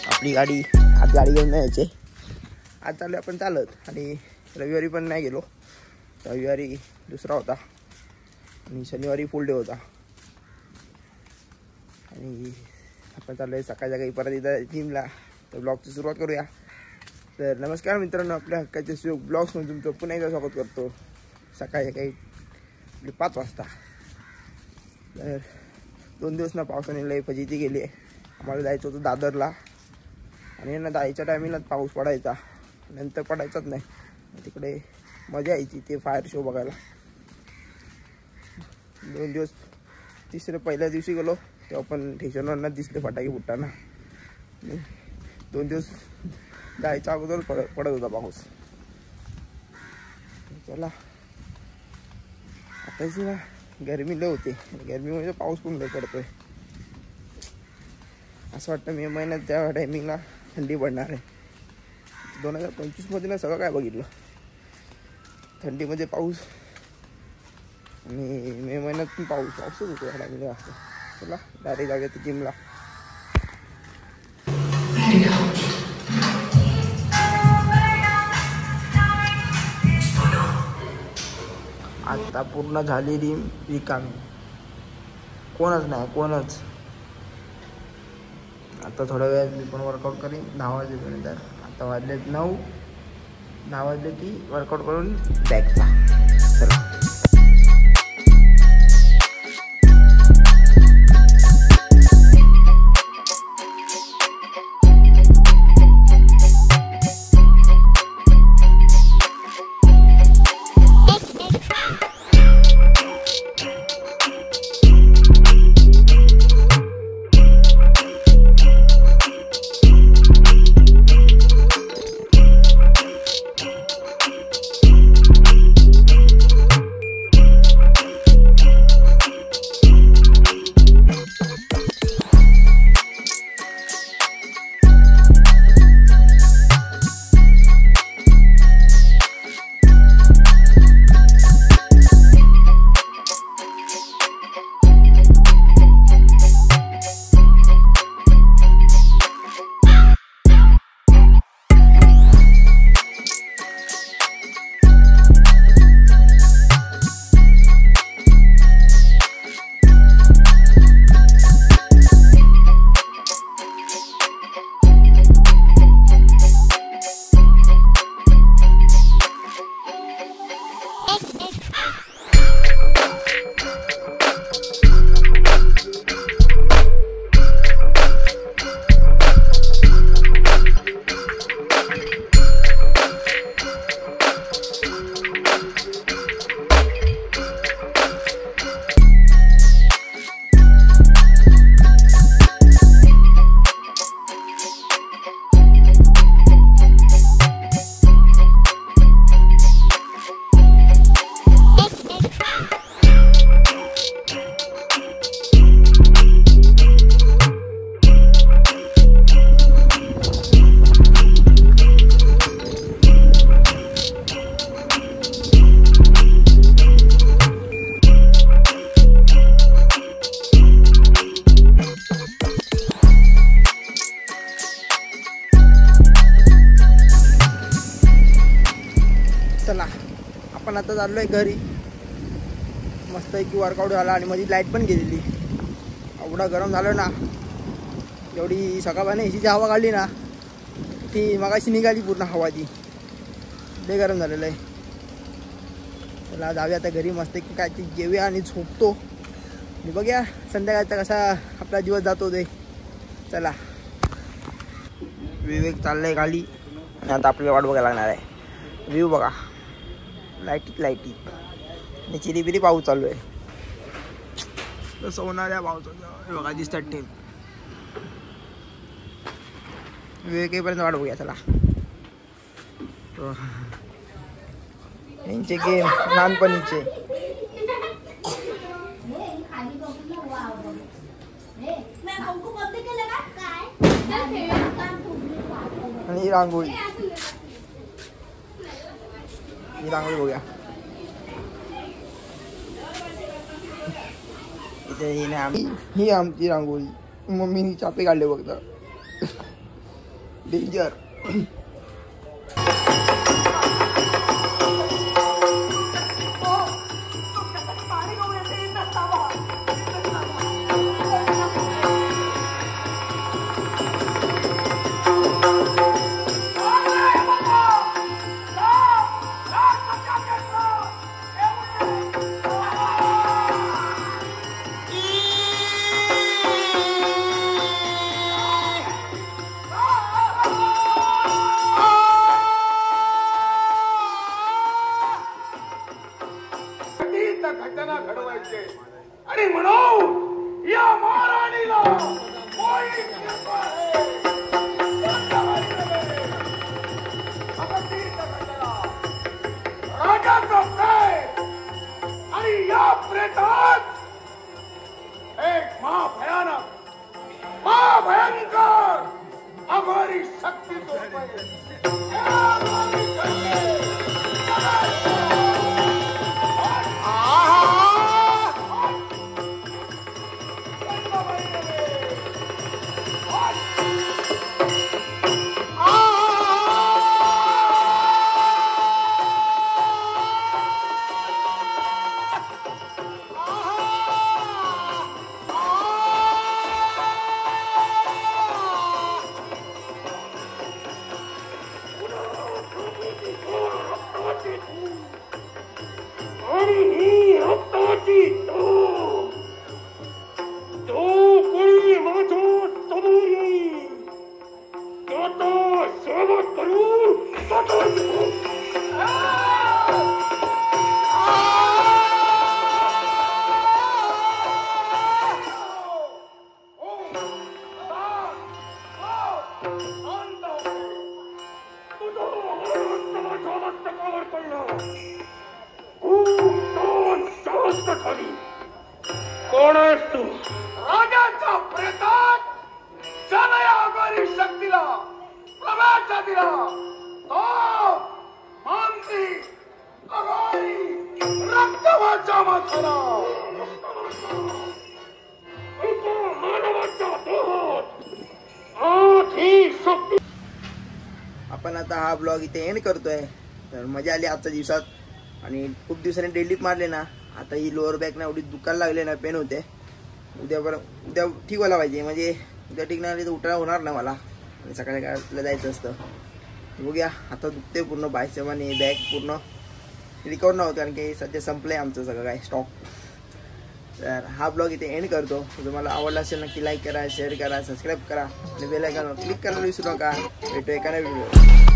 आपली गाडी आज गाडी घेऊन नाही यायची. आज चालू आपण चालत आणि रविवारी पण नाही गेलो. रविवारी दुसरा होता आणि शनिवारी फुल डे होता आणि आपण चाललो आहे सकाळच्या काही परत इथं जिमला. तर ब्लॉगची सुरुवात करूया. तर नमस्कार मित्रांनो, आपल्या हक्काचे सुयोग ब्लॉग्समध्ये तुमचं पुन्हा एकदा स्वागत करतो. सकाळी काही 5 वाजता. तर 2 दिवस ना पावसाने लई फजिती गेली आहे. आम्हाला जायचं होतं दादरला आणि ना जायच्या टायमिंगलाच पाऊस पडायचा, नंतर पडायचाच नाही. तिकडे मजा यायची ते फायर शो बघायला. 2 दिवस पहिल्या दिवशी गेलो तेव्हा पण स्टेशनवरनं दिसले फटाके फुटताना. 2 दिवस जायच्या अगोदर पडत होता पाऊस. चला आताची ना गरमी लय होते, गरमीमुळे पाऊस पण लय पडतोय. असं वाटतं मे महिन्यात त्या टायमिंगला थंडी पडणार आहे. 2025 ना सगळं काय बघितलं, थंडीमध्ये पाऊस आणि मे महिन्यात पण पाऊसच होतो या टायमिंगला असतं. चला डायरेक्ट जाऊया ते जिमला. आता पूर्ण झालेली रिकामी, कोणच नाही कोणच. आता थोड्या वेळात मी पण वर्कआउट करीन 10 वाजेपर्यंत. आता वाजले 9, 10 वाजले की वर्कआउट करून बॅगचा. चला आपण आता चाललो आहे घरी. मस्त की वर्कआउट झाला आणि माझी लाईट पण गेलेली. एवढा गरम झालं ना, एवढी सकाळपाने एसीची हवा काढली ना ती मगाशी निघाली पूर्ण हवा ती. लय गरम झालेलं आहे. चला जाऊया आता घरी, मस्त की काय ती जेवूया आणि झोपतो. आणि बघूया संध्याकाळचा कसा आपला दिवस जातो ते. चला विवेक चाललाय खाली आणि आता आपल्याला वाट बघायला लागणार आहे. व्ह्यू बघा, लाईटी आणि चिरीबिरी पाऊस चालू आहे. तसं होणाऱ्या पावसाचं बघा दिसतात टेप. विवेक येईपर्यंत वाट बघूया. चला यांचे गेम लहानपणीचे. ही रांगोळी बघूया. इथे ही आमची रांगोळी. मम्मीनी चापे काढले बघता. डेंजर. घटना घडवायचे आणि म्हणून या महाराणीला राजाचा प्रेत आणि या प्रेतात एक महाभयंकर अघोरी शक्ती कोण आहेस तू? राजाच्या प्रेतात ज्याने अघोरी शक्तीला प्रवेश दिला तो मानसी अघोरी रक्तवाचा माथरा मानवाच्या देहात आत ही शक्ती. आपण आता हा ब्लॉग इथे एंड करतोय. तर मजा आली आजच्या दिवसात आणि खूप दिवसांनी डेलीत मारले ना. आता ही लोअर बॅक ना एवढी दुखायला लागले ना, पेन होते. उद्या ठीक व्हायला पाहिजे. म्हणजे उद्या ठीक नाही तर उठणं होणार नाही मला आणि सकाळी सकाळला जायचं असतं. बघूया. आता दुखते पूर्ण बायसेप आणि बॅक पूर्ण रिकवर नव्हतं कारण की सध्या संपलं आहे आमचं सगळं काय स्टॉक. तर हा ब्लॉग इथे एंड करतो. तुम्हाला आवडला असेल नक्की लाईक करा, शेअर करा, सबस्क्राईब करा आणि बेल आयकॉनवर क्लिक करायला विसरू नका. भेटू एका नवीन व्हिडिओ.